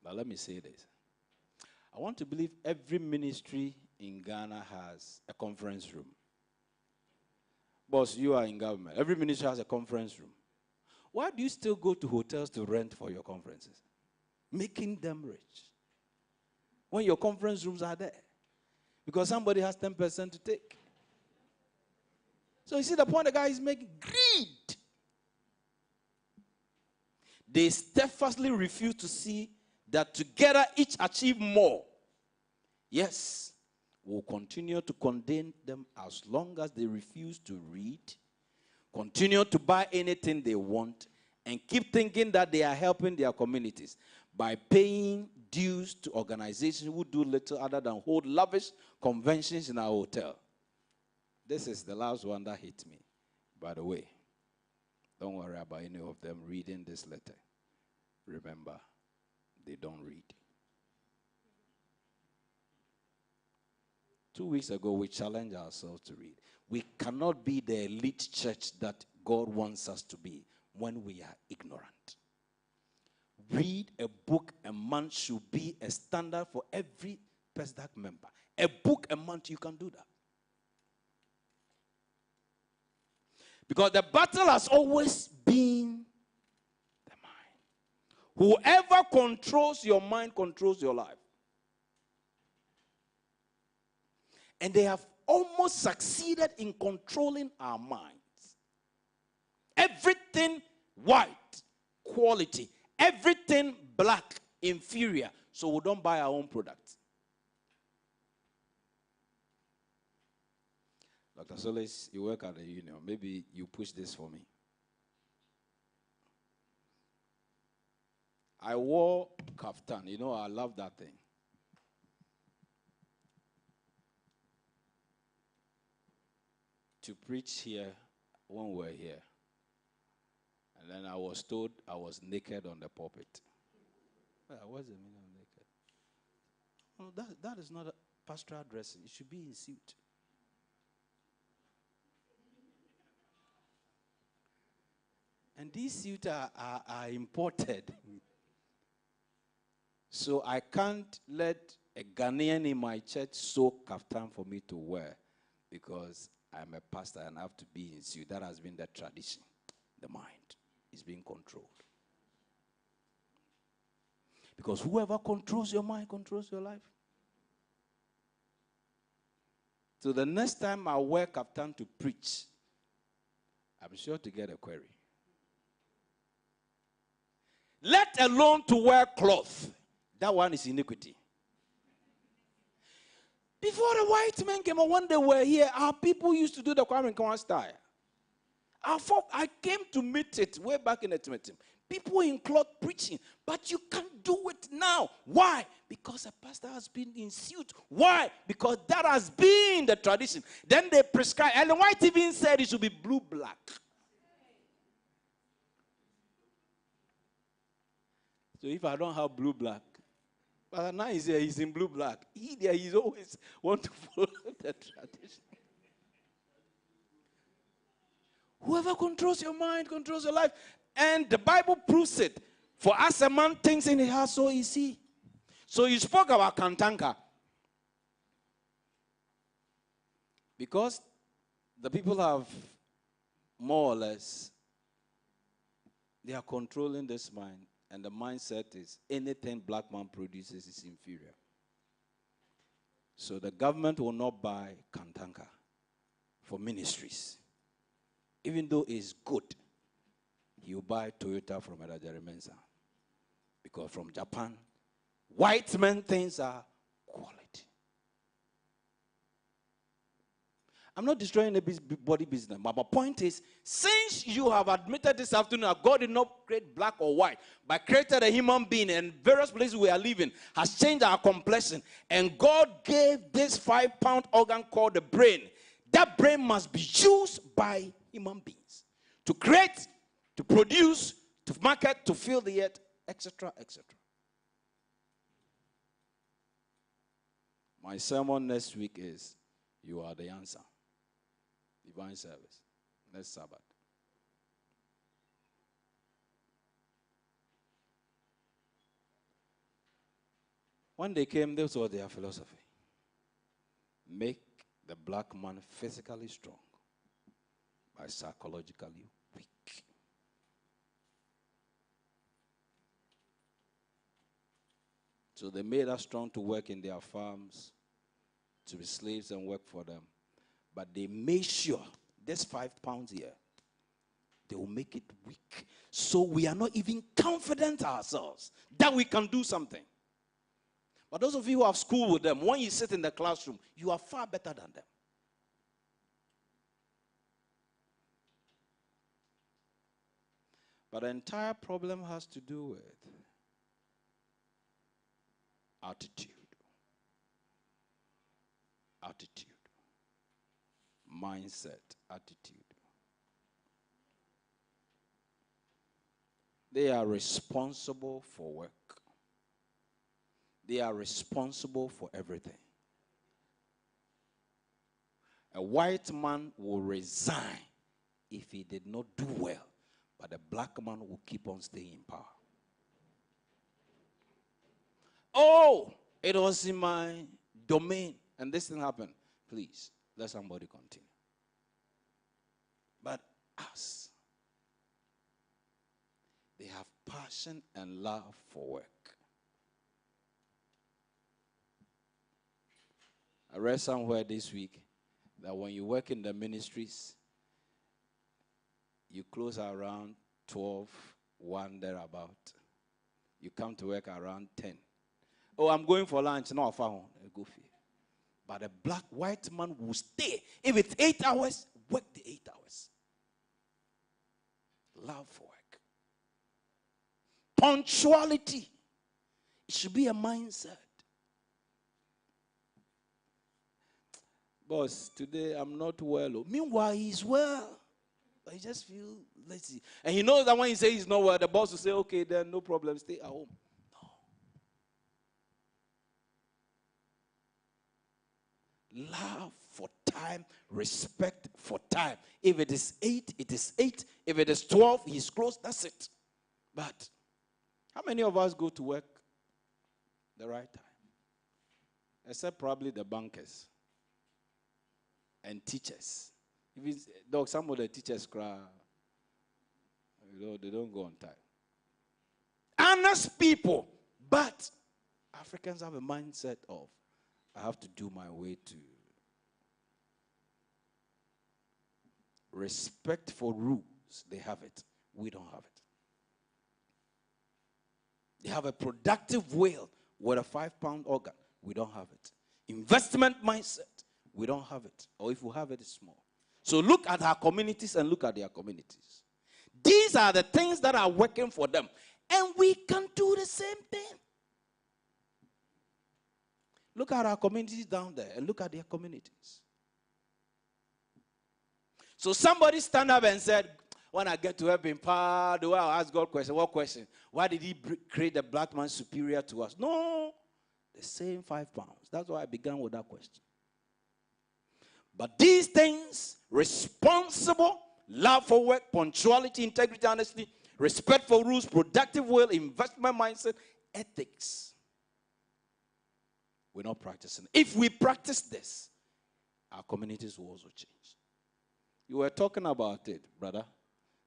[SPEAKER 1] But let me say this. I want to believe every ministry in Ghana has a conference room. Boss, you are in government. Every ministry has a conference room. Why do you still go to hotels to rent for your conferences? Making them rich. When your conference rooms are there. because somebody has 10% to take. So you see the point the guy is making? Greed. They steadfastly refuse to see that together each achieve more. Yes, we'll continue to condemn them as long as they refuse to read, continue to buy anything they want, and keep thinking that they are helping their communities by paying dues to organizations who do little other than hold lavish conventions in our hotel. This is the last one that hit me, by the way. Don't worry about any of them reading this letter. Remember, they don't read. 2 weeks ago, we challenged ourselves to read. We cannot be the elite church that God wants us to be when we are ignorant. Read a book a month should be a standard for every Pesdac member. A book a month, you can do that. Because the battle has always been the mind. Whoever controls your mind controls your life. And they have almost succeeded in controlling our minds. Everything white, quality. Everything black, inferior. So we don't buy our own products. Dr. Solis, you work at the union. Maybe you push this for me. I wore kaftan. You know, I love that thing. To preach here when we were here. And then I was told I was naked on the pulpit. What's the meaning of naked? Well, that is not a pastoral dressing. It should be in suit. And these suits are imported. So I can't let a Ghanaian in my church sew kaftan for me to wear because I'm a pastor and I have to be in suit. That has been the tradition. The mind is being controlled. Because whoever controls your mind controls your life. So the next time I wear kaftan to preach, I'm sure to get a query. Let alone to wear cloth. That one is iniquity. Before the white men came, when they were here, our people used to do the Kwame Nkrumah style. I came to meet it way back in the Timetim. People in cloth preaching, but you can't do it now. Why? Because a pastor has been in suit. Why? Because that has been the tradition. Then they prescribe, and the white even said it should be blue-black. So if I don't have blue-black, but now he's here, he's in blue-black. He's always want to follow the tradition. Whoever controls your mind controls your life. And the Bible proves it. For as a man thinks in his heart, so is he. So you spoke about Kantanka. Because the people have more or less, they are controlling this mind. And the mindset is anything black man produces is inferior. So the government will not buy Kantanka for ministries. Even though it's good, he will buy Toyota from Edajari Mensa. Because from Japan, white men things are quality. I'm not destroying the body business, but my point is, since you have admitted this afternoon that God did not create black or white, but created a human being, and various places we are living has changed our complexion, and God gave this 5-pound organ called the brain. That brain must be used by human beings to create, to produce, to market, to fill the earth, etc., etc. My sermon next week is, you are the answer. Divine service. Next Sabbath. When they came, this was their philosophy. Make the black man physically strong by psychologically weak. So they made us strong to work in their farms, to be slaves and work for them. But they made sure this £5 here, they will make it weak. So we are not even confident ourselves that we can do something. But those of you who have school with them, when you sit in the classroom, you are far better than them. But the entire problem has to do with attitude. Attitude. Mindset. Attitude. They are responsible for work. They are responsible for everything. A white man will resign if he did not do well, but a black man will keep on staying in power. Oh, it was in my domain, and this thing happened. Please, let somebody continue. But us, they have passion and love for work. I read somewhere this week that when you work in the ministries, you close around 12, 1 thereabout. You come to work around 10. Oh, I'm going for lunch. No, go for. But a white man will stay. If it's 8 hours, work the 8 hours. Love for work. Punctuality. It should be a mindset. Boss, today I'm not well. Meanwhile, he's well. But he just feels lazy. And he knows that when he says he's not well, the boss will say, okay, then no problem, stay at home. No. Love for time, respect for time. If it is 8, it is 8. If it is 12, he's close, that's it. But how many of us go to work the right time? Except probably the bankers and teachers. If it's, dog, some of the teachers cry, they don't go on time. Honest people, but Africans have a mindset of, I have to do my way to. Respect for rules, they have it. We don't have it. They have a productive will with a £5 organ. We don't have it. Investment mindset, we don't have it. Or if we have it, it's small. So look at our communities and look at their communities. These are the things that are working for them. And we can do the same thing. Look at our communities down there and look at their communities. So somebody stand up and said, when I get to heaven, the way I ask God question, what question? Why did he create the black man superior to us? No, the same £5. That's why I began with that question. But these things, responsible, love for work, punctuality, integrity, honesty, respect for rules, productive will, investment mindset, ethics, we're not practicing. If we practice this, our communities will also change. You were talking about it, brother,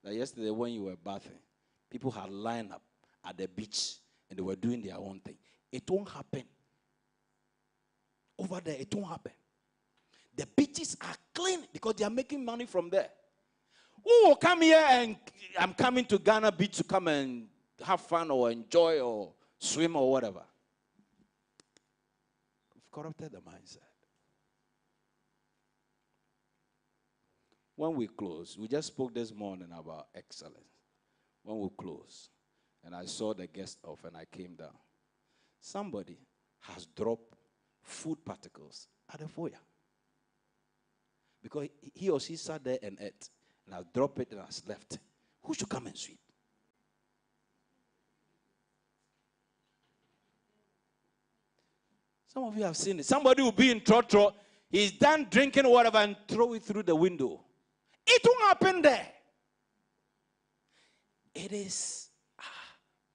[SPEAKER 1] that yesterday when you were bathing, people had lined up at the beach and they were doing their own thing. It won't happen. Over there, it won't happen. The beaches are clean because they are making money from there. Who will come here and I'm coming to Ghana Beach to come and have fun or enjoy or swim or whatever? We've corrupted the mindset. When we close, we just spoke this morning about excellence. When we close, and I saw the guest off and I came down, somebody has dropped food particles at the foyer. Because he or she sat there and ate, and has dropped it and has left. Who should come and sweep? Some of you have seen it. Somebody will be in trotro, he's done drinking whatever and throw it through the window. It won't happen there. It is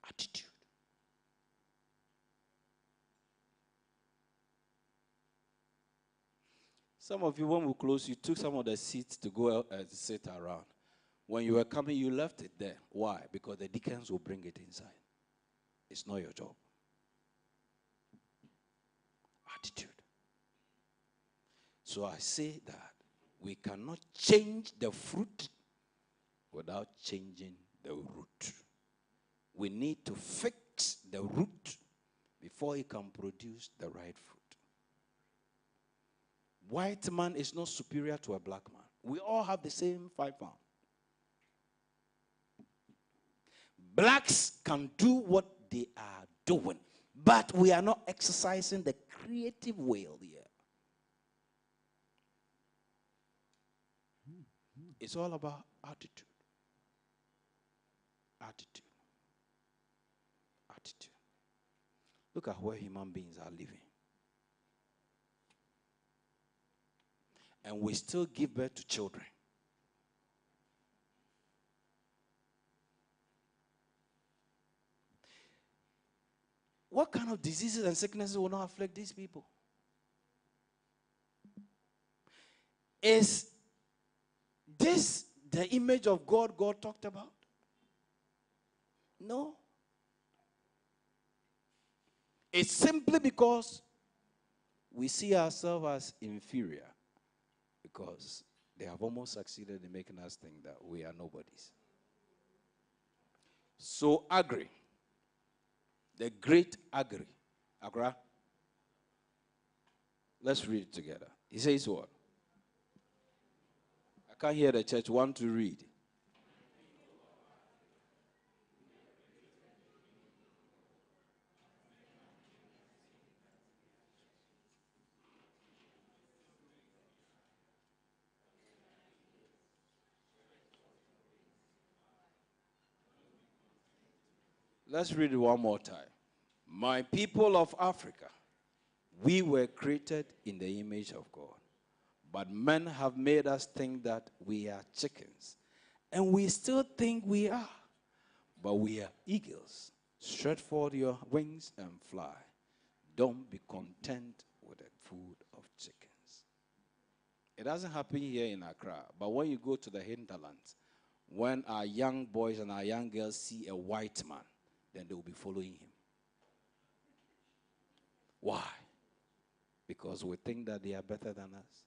[SPEAKER 1] attitude. Some of you, when we close, you took some of the seats to go and sit around. When you were coming, you left it there. Why? Because the deacons will bring it inside. It's not your job. Attitude. So I say that we cannot change the fruit without changing the root. We need to fix the root before it can produce the right fruit. White man is not superior to a black man. We all have the same 5 pounds. Blacks can do what they are doing, but we are not exercising the creative will here. It's all about attitude. Attitude. Attitude. Look at where human beings are living. And we still give birth to children. What kind of diseases and sicknesses will not afflict these people? Is this the image of God God talked about? No. It's simply because we see ourselves as inferior, because they have almost succeeded in making us think that we are nobodies. So Agri, the great Agri, Agra, let's read it together. He says what? I can't hear the church want to read. Let's read it one more time. My people of Africa, we were created in the image of God. But men have made us think that we are chickens. And we still think we are. But we are eagles. Stretch forth your wings and fly. Don't be content with the food of chickens. It doesn't happen here in Accra. But when you go to the hinterlands, when our young boys and our young girls see a white man, then they will be following him. Why? Because we think that they are better than us.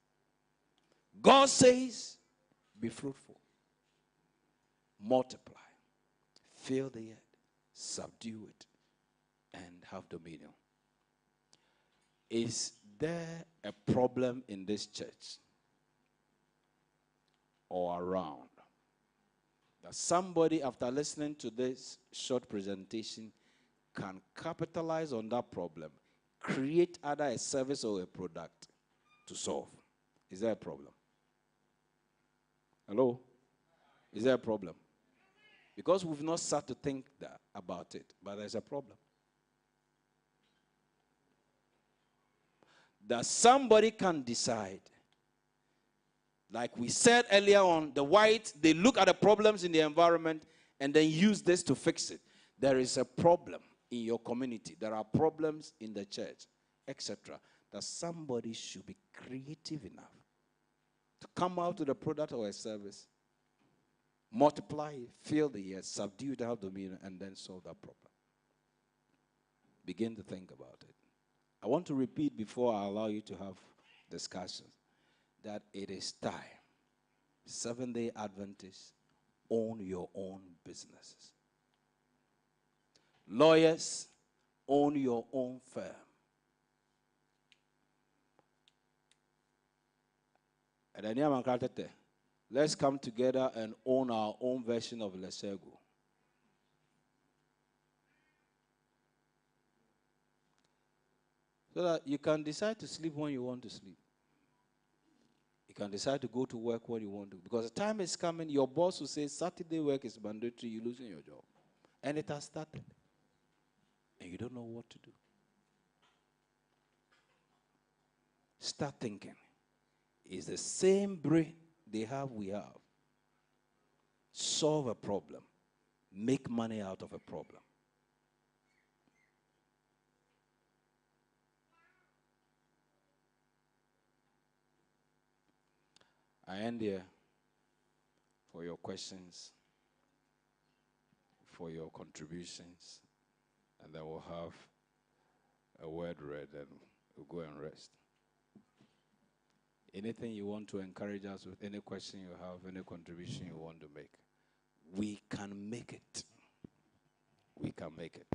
[SPEAKER 1] God says, be fruitful, multiply, fill the earth, subdue it, and have dominion. Is there a problem in this church or around that somebody, after listening to this short presentation, can capitalize on that problem, create either a service or a product to solve? Is there a problem? Hello? Is there a problem? Because we've not started to think about it, but there's a problem. That somebody can decide, like we said earlier on, the whites, they look at the problems in the environment and then use this to fix it. There is a problem in your community. There are problems in the church, etc. That somebody should be creative enough to come out with a product or a service, multiply it, fill the earth, subdue it, have dominion, and then solve that problem. Begin to think about it. I want to repeat before I allow you to have discussions that it is time. Seventh-day Adventists, own your own businesses. Lawyers, own your own firm. Let's come together and own our own version of Lesego. So that you can decide to sleep when you want to sleep. You can decide to go to work when you want to. Because the time is coming, your boss will say Saturday work is mandatory, you're losing your job. And it has started. And you don't know what to do. Start thinking. It's the same brain they have, we have. Solve a problem. Make money out of a problem. I end here for your questions, for your contributions, and then we'll have a word read and we'll go and rest. Anything you want to encourage us with, any question you have, any contribution you want to make, we can make it. We can make it.